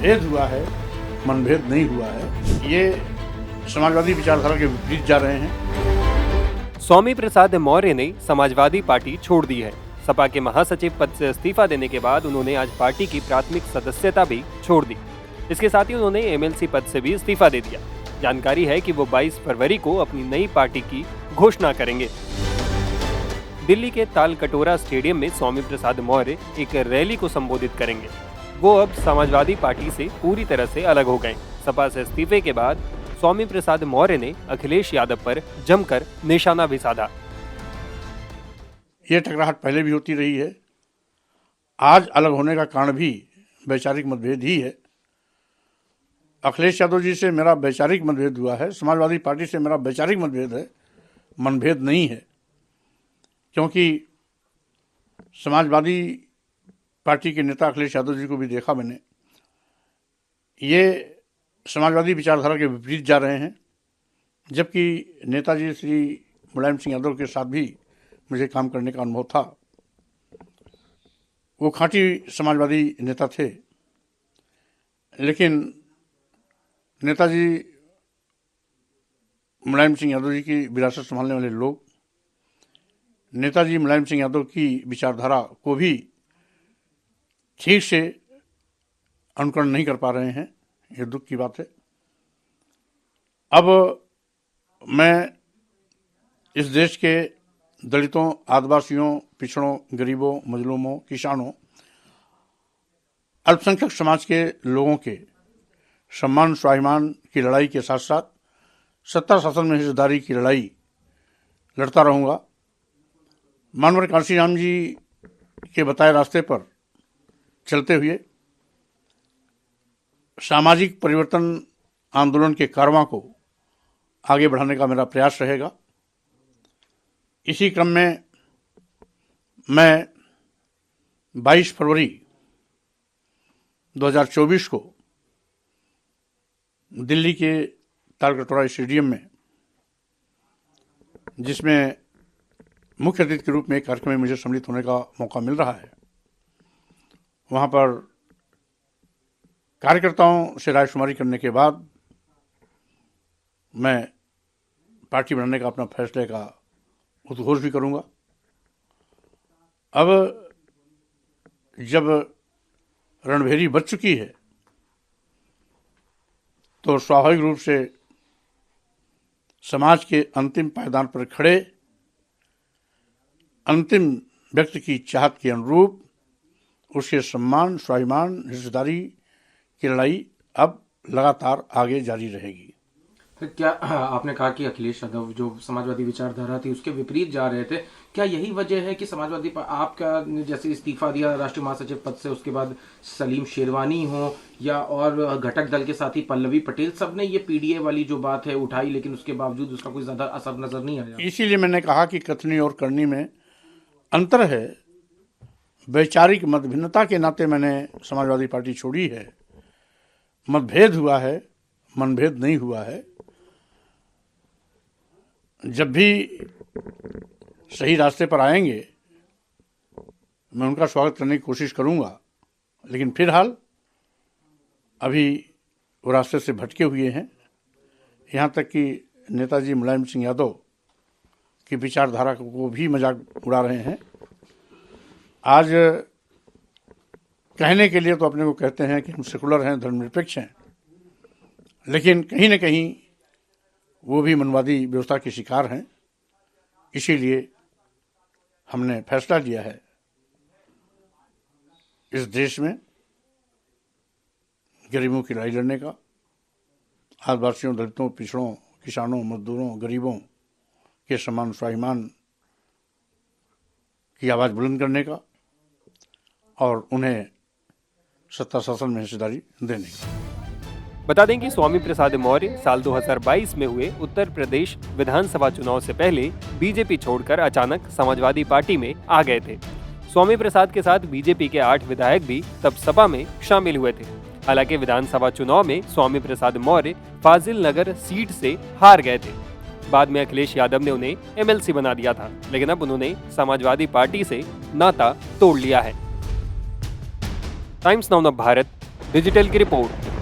मतभेद हुआ है, मनभेद नहीं हुआ है। ये समाजवादी विचारधारा के विपरीत जा रहे हैं। स्वामी प्रसाद मौर्य ने समाजवादी पार्टी छोड़ दी है। सपा के महासचिव पद से इस्तीफा देने के बाद उन्होंने आज पार्टी की प्राथमिक सदस्यता भी छोड़ दी। इसके साथ ही उन्होंने एमएलसी पद से भी इस्तीफा दे दिया। जानकारी है कि वो 22 फरवरी को अपनी नई पार्टी की घोषणा करेंगे। दिल्ली के तालकटोरा स्टेडियम में स्वामी प्रसाद मौर्य एक रैली को संबोधित करेंगे। वो अब समाजवादी पार्टी से पूरी तरह से अलग हो गए। सपा से इस्तीफे के बाद स्वामी प्रसाद मौर्य ने अखिलेश यादव पर जमकर निशाना भी साधा। ये टकराहट पहले भी होती रही है। आज अलग होने का कारण भी वैचारिक मतभेद ही है। अखिलेश यादव जी से मेरा वैचारिक मतभेद हुआ है, समाजवादी पार्टी से मेरा वैचारिक मतभेद है, मनभेद नहीं है। क्योंकि समाजवादी पार्टी के नेता अखिलेश यादव जी को भी देखा मैंने, ये समाजवादी विचारधारा के विपरीत जा रहे हैं। जबकि नेताजी श्री मुलायम सिंह यादव के साथ भी मुझे काम करने का अनुभव था। वो खाँटी समाजवादी नेता थे। लेकिन नेताजी मुलायम सिंह यादव जी की विरासत संभालने वाले लोग नेताजी मुलायम सिंह यादव की विचारधारा को भी ठीक से अनुकरण नहीं कर पा रहे हैं। ये दुख की बात है। अब मैं इस देश के दलितों, आदिवासियों, पिछड़ों, गरीबों, मजलूमों, किसानों, अल्पसंख्यक समाज के लोगों के सम्मान स्वाभिमान की लड़ाई के साथ साथ सत्ता शासन में हिस्सेदारी की लड़ाई लड़ता रहूँगा। मानवर कांशीराम जी के बताए रास्ते पर चलते हुए सामाजिक परिवर्तन आंदोलन के कारवां को आगे बढ़ाने का मेरा प्रयास रहेगा। इसी क्रम में मैं 22 फरवरी 2024 को दिल्ली के तालकटोरा स्टेडियम में, जिसमें मुख्य अतिथि के रूप में एक कार्यक्रम में मुझे सम्मिलित होने का मौका मिल रहा है, वहाँ पर कार्यकर्ताओं से रायशुमारी करने के बाद मैं पार्टी बनाने का अपना फैसले का उद्घोष भी करूँगा। अब जब रणभेरी बच चुकी है तो स्वाभाविक रूप से समाज के अंतिम पायदान पर खड़े अंतिम व्यक्ति की चाहत के अनुरूप उसके सम्मान स्वाभिमान हिस्सेदारी की लड़ाई अब लगातार आगे जारी रहेगी। फिर क्या आपने कहा कि अखिलेश यादव जो समाजवादी विचारधारा थी उसके विपरीत जा रहे थे, क्या यही वजह है कि समाजवादी आपका जैसे इस्तीफा दिया राष्ट्रीय महासचिव पद से, उसके बाद सलीम शेरवानी हो या और घटक दल के साथी पल्लवी पटेल, सब ने ये पीडीए वाली जो बात है उठाई, लेकिन उसके बावजूद उसका कोई ज्यादा असर नजर नहीं आया। इसीलिए मैंने कहा कि कथनी और करनी में अंतर है। वैचारिक मतभिन्नता के नाते मैंने समाजवादी पार्टी छोड़ी है। मतभेद हुआ है, मनभेद नहीं हुआ है। जब भी सही रास्ते पर आएंगे मैं उनका स्वागत करने की कोशिश करूंगा, लेकिन फिलहाल अभी वो रास्ते से भटके हुए हैं। यहाँ तक कि नेताजी मुलायम सिंह यादव की विचारधारा को भी मजाक उड़ा रहे हैं। आज कहने के लिए तो अपने को कहते हैं कि हम सेकुलर हैं, धर्मनिरपेक्ष हैं, लेकिन कहीं न कहीं वो भी मनवादी व्यवस्था के शिकार हैं। इसीलिए हमने फैसला लिया है इस देश में गरीबों की लड़ाई लड़ने का, आदिवासियों, दलितों, पिछड़ों, किसानों, मजदूरों, गरीबों के सम्मान स्वाभिमान की आवाज़ बुलंद करने का और उन्हें सत्ता शासन में हिस्सेदारी देने का। बता दें कि स्वामी प्रसाद मौर्य साल 2022 में हुए उत्तर प्रदेश विधानसभा चुनाव से पहले बीजेपी छोड़कर अचानक समाजवादी पार्टी में आ गए थे। स्वामी प्रसाद के साथ बीजेपी के 8 विधायक भी तब सपा में शामिल हुए थे। हालांकि विधानसभा चुनाव में स्वामी प्रसाद मौर्य फाजिल नगर सीट से हार गए थे। बाद में अखिलेश यादव ने उन्हें एमएलसी बना दिया था, लेकिन अब उन्होंने समाजवादी पार्टी से नाता तोड़ लिया है। टाइम्स नाउ भारत डिजिटल की रिपोर्ट।